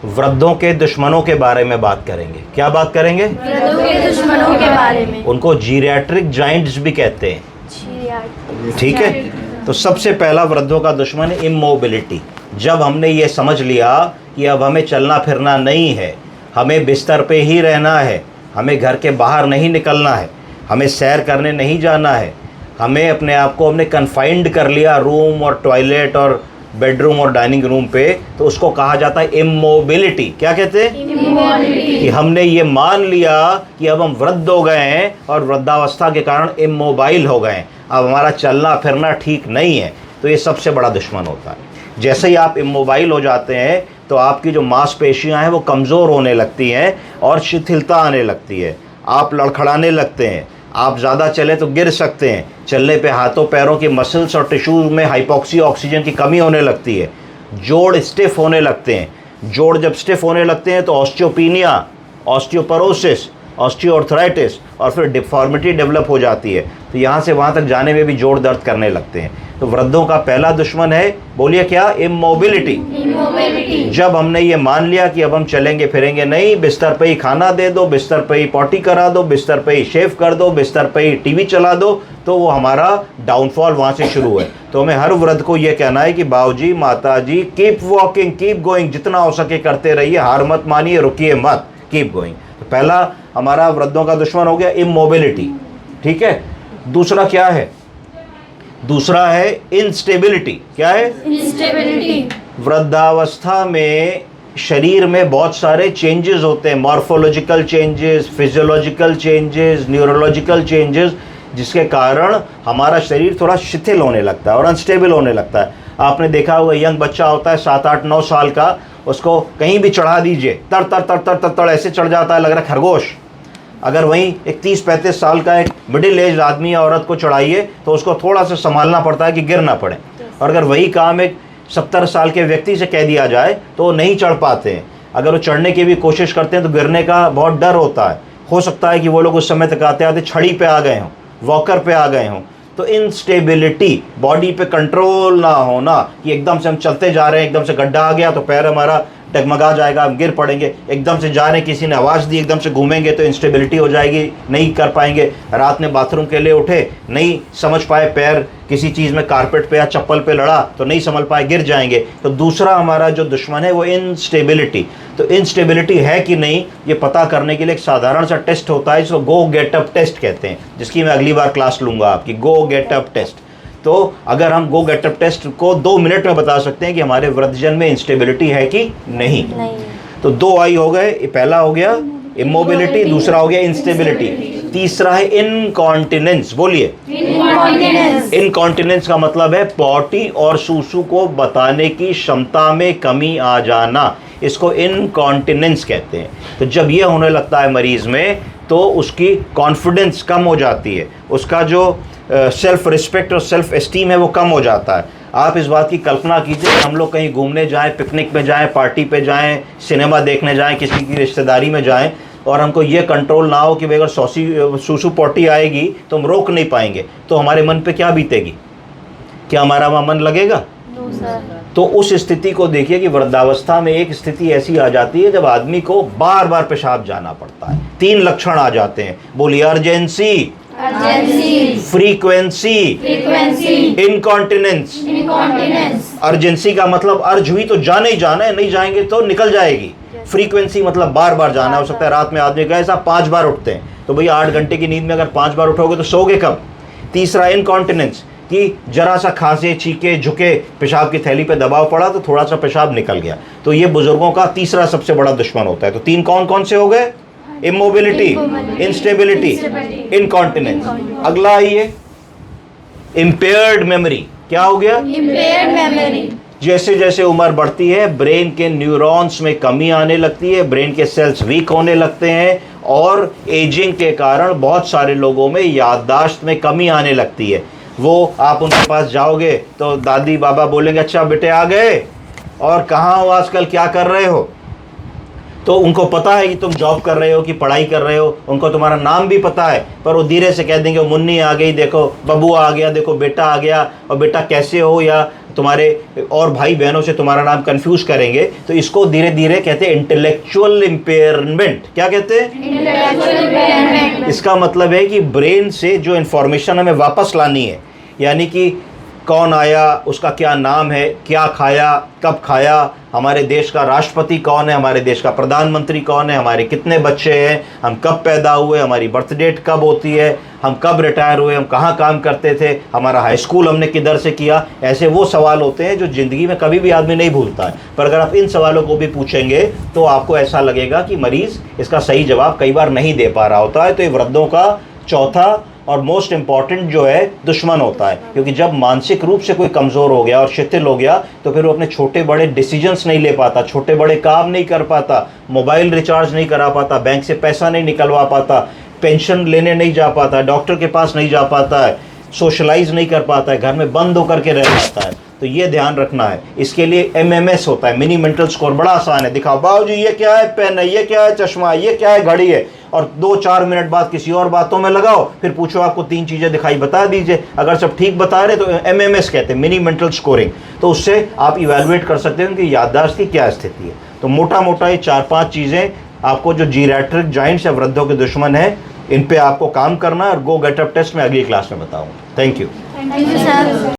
वृद्धों के दुश्मनों के बारे में बात करेंगे। क्या बात करेंगे? वृद्धों के दुश्मनों के बारे में। उनको जीरियाट्रिक जाइंट्स भी कहते हैं। ठीक है, तो सबसे पहला वृद्धों का दुश्मन इमोबिलिटी। जब हमने ये समझ लिया कि अब हमें चलना फिरना नहीं है, हमें बिस्तर पे ही रहना है, हमें घर के बाहर नहीं निकलना है, हमें सैर करने नहीं जाना है, हमें अपने आप को हमने कन्फाइंड कर लिया रूम और टॉयलेट और बेडरूम और डाइनिंग रूम पे, तो उसको कहा जाता है इमोबिलिटी। क्या कहते हैं? इमोबिलिटी। कि हमने ये मान लिया कि अब हम वृद्ध हो गए हैं और वृद्धावस्था के कारण इमोबाइल हो गए हैं, अब हमारा चलना फिरना ठीक नहीं है। तो ये सबसे बड़ा दुश्मन होता है। जैसे ही आप इमोबाइल हो जाते हैं तो आपकी जो मांसपेशियां हैं वो कमज़ोर होने लगती हैं और शिथिलता आने लगती है, आप लड़खड़ाने लगते हैं, आप ज़्यादा चले तो गिर सकते हैं, चलने पे हाथों पैरों की मसल्स और टिश्यूज़ में हाइपोक्सी ऑक्सीजन की कमी होने लगती है, जोड़ स्टिफ होने लगते हैं। जोड़ जब स्टिफ होने लगते हैं तो ऑस्टियोपीनिया, ऑस्टियोपोरोसिस, ऑस्टियोआर्थराइटिस और फिर डिफॉर्मिटी डेवलप हो जाती है। तो यहाँ से वहाँ तक जाने में भी जोड़ दर्द करने लगते हैं। तो वृद्धों का पहला दुश्मन है, बोलिए क्या? इमोबिलिटी। इमोबिलिटी। जब हमने ये मान लिया कि अब हम चलेंगे फिरेंगे नहीं, बिस्तर पे ही खाना दे दो, बिस्तर पे ही पॉटी करा दो, बिस्तर पे ही शेव कर दो, बिस्तर पे ही टीवी चला दो, तो वो हमारा डाउनफॉल वहाँ से शुरू है। तो हमें हर वृद्ध को ये कहना है कि बाबूजी, माताजी, कीप वॉकिंग, कीप गोइंग, जितना हो सके करते रहिए, हार मत मानिए, रुकिए मत, कीप गोइंग। तो पहला हमारा वृद्धों का दुश्मन हो गया इमोबिलिटी। ठीक है, दूसरा क्या है? दूसरा है इंस्टेबिलिटी। क्या है? इंस्टेबिलिटी। वृद्धावस्था में शरीर में बहुत सारे चेंजेस होते हैं, morphological changes, physiological changes, neurological changes, जिसके कारण हमारा शरीर थोड़ा शिथिल होने लगता है और अनस्टेबल होने लगता है। आपने देखा होगा, यंग बच्चा होता है 7, 8, 9 साल का, उसको कहीं भी चढ़ा दीजिए, तर तर तर तर तर तर ऐसे चढ़ जाता है, लग रहा है खरगोश। अगर वहीं एक 30-35 साल का एक मिडिल एज आदमी या औरत को चढ़ाइए तो उसको थोड़ा सा संभालना पड़ता है कि गिर ना पड़े। और अगर वही काम एक 70 साल के व्यक्ति से कह दिया जाए तो वो नहीं चढ़ पाते हैं। अगर वो चढ़ने की भी कोशिश करते हैं तो गिरने का बहुत डर होता है। हो सकता है कि वो लोग उस समय तक आते आते छड़ी पे आ गए हों, वॉकर पे आ गए हों। तो इंस्टेबिलिटी, बॉडी पे कंट्रोल ना होना, कि एकदम से हम चलते जा रहे हैं, एकदम से गड्ढा आ गया तो पैर हमारा डगमगा जाएगा, हम गिर पड़ेंगे, एकदम से जा रहे हैं, किसी ने आवाज़ दी, एकदम से घूमेंगे तो इंस्टेबिलिटी हो जाएगी, नहीं कर पाएंगे। रात में बाथरूम के लिए उठे, नहीं समझ पाए, पैर किसी चीज़ में कारपेट पे या चप्पल पे लड़ा तो नहीं समझ पाए, गिर जाएंगे। तो दूसरा हमारा जो दुश्मन है वो इंस्टेबिलिटी। तो इंस्टेबिलिटी है कि नहीं, ये पता करने के लिए एक साधारण सा टेस्ट होता है, इसको गो गेट अप टेस्ट कहते हैं, जिसकी मैं अगली बार क्लास लूँगा आपकी, गो गेट अप टेस्ट। तो अगर हम गो गेट अप टेस्ट को 2 मिनट में बता सकते हैं कि हमारे वृद्धजन में इंस्टेबिलिटी है कि नहीं। तो 2 आई हो गए, पहला हो गया इमोबिलिटी, दूसरा हो गया इंस्टेबिलिटी, तीसरा है इनकॉन्टिनेंस। बोलिए इनकॉन्टिनेंस। इनकॉन्टिनेंस का मतलब है पॉटी और सूसू को बताने की क्षमता में कमी आ जाना, इसको इनकॉन्टिनेंस कहते हैं। तो जब ये होने लगता है मरीज में तो उसकी कॉन्फिडेंस कम हो जाती है, उसका जो सेल्फ रिस्पेक्ट और सेल्फ एस्टीम है वो कम हो जाता है। आप इस बात की कल्पना कीजिए कि हम लोग कहीं घूमने जाएं, पिकनिक में जाएं, पार्टी पे जाएं, सिनेमा देखने जाएं, किसी की रिश्तेदारी में जाएं और हमको ये कंट्रोल ना हो कि भाई अगर सूसू पॉटी आएगी तो हम रोक नहीं पाएंगे, तो हमारे मन पे क्या बीतेगी? क्या हमारा वहाँ मन लगेगा? तो उस स्थिति को देखिए कि वृद्धावस्था में एक स्थिति ऐसी आ जाती है जब आदमी को बार बार पेशाब जाना पड़ता है। 3 लक्षण आ जाते हैं, बोलिए अर्जेंसी, फ्रीक्वेंसी, इनकॉन्टिनेंस। अर्जेंसी का मतलब अर्ज हुई तो जाना ही जाना है, नहीं जाएंगे तो निकल जाएगी। फ्रीक्वेंसी मतलब बार बार जाना, हो सकता है रात में आदमी कहे साहब 5 बार उठते हैं, तो भैया 8 घंटे की नींद में अगर 5 बार उठोगे तो सोगे कब? तीसरा इनकॉन्टिनेंस, कि जरा सा खांसे, छीके, झुके, पेशाब की थैली पे दबाव पड़ा तो थोड़ा सा पेशाब निकल गया। तो ये बुजुर्गों का तीसरा सबसे बड़ा दुश्मन होता है। तो 3 कौन कौन से हो गए? Immobility, instability, incontinence. अगला आइए इम्पेयर्ड मेमोरी। क्या हो गया? Impaired memory. जैसे जैसे उम्र बढ़ती है ब्रेन के न्यूरॉन्स में कमी आने लगती है, ब्रेन के सेल्स वीक होने लगते हैं और एजिंग के कारण बहुत सारे लोगों में याददाश्त में कमी आने लगती है। वो आप उनके पास जाओगे तो दादी बाबा बोलेंगे अच्छा बेटे आ गए और कहाँ हो आजकल, क्या कर रहे हो? तो तो उनको पता है कि तुम जॉब कर रहे हो कि पढ़ाई कर रहे हो, उनको तुम्हारा नाम भी पता है, पर वो धीरे से कह देंगे मुन्नी आ गई, देखो बबू आ गया, देखो बेटा आ गया, और बेटा कैसे हो, या तुम्हारे और भाई बहनों से तुम्हारा नाम कंफ्यूज करेंगे। तो इसको धीरे धीरे कहते हैं इंटेलेक्चुअल इम्पेयरमेंट। क्या कहते हैं? Intellectual impairment. इसका मतलब है कि ब्रेन से जो इन्फॉर्मेशन हमें वापस लानी है, यानी कि कौन आया, उसका क्या नाम है, क्या खाया, कब खाया, हमारे देश का राष्ट्रपति कौन है, हमारे देश का प्रधानमंत्री कौन है, हमारे कितने बच्चे हैं, हम कब पैदा हुए, हमारी बर्थ डेट कब होती है, हम कब रिटायर हुए, हम कहाँ काम करते थे, हमारा हाई स्कूल हमने किधर से किया। ऐसे वो सवाल होते हैं जो ज़िंदगी में कभी भी आदमी नहीं भूलता है, पर अगर आप इन सवालों को भी पूछेंगे तो आपको ऐसा लगेगा कि मरीज़ इसका सही जवाब कई बार नहीं दे पा रहा होता है। तो ये वृद्धों का चौथा और मोस्ट इम्पॉर्टेंट जो है दुश्मन होता है, क्योंकि जब मानसिक रूप से कोई कमज़ोर हो गया और शिथिल हो गया तो फिर वो अपने छोटे बड़े डिसीजंस नहीं ले पाता, छोटे बड़े काम नहीं कर पाता, मोबाइल रिचार्ज नहीं करा पाता, बैंक से पैसा नहीं निकलवा पाता, पेंशन लेने नहीं जा पाता, डॉक्टर के पास नहीं जा पाता है, सोशलाइज नहीं कर पाता है, घर में बंद होकर के रह जाता है। तो ये ध्यान रखना है। इसके लिए MMS होता है, मिनी मेंटल स्कोर। बड़ा आसान है, दिखाओ बाबू जी ये क्या है, पेन है, ये क्या है, चश्मा है, ये क्या है, घड़ी है, और 2-4 मिनट बाद किसी और बातों में लगाओ, फिर पूछो आपको 3 चीज़ें दिखाई, बता दीजिए। अगर सब ठीक बता रहे तो MMS कहते हैं, मिनी मेंटल स्कोरिंग। तो उससे आप इवेलुएट कर सकते हैं उनकी याददाश्त की क्या स्थिति है। तो मोटा मोटा ये 4-5 चीज़ें आपको जो जीरैट्रिक जॉइंट्स या वृद्धों के दुश्मन है, इन पे आपको काम करना है, और गो गेट अप टेस्ट में अगली क्लास में बताऊंगा। Thank you. Thank you, sir.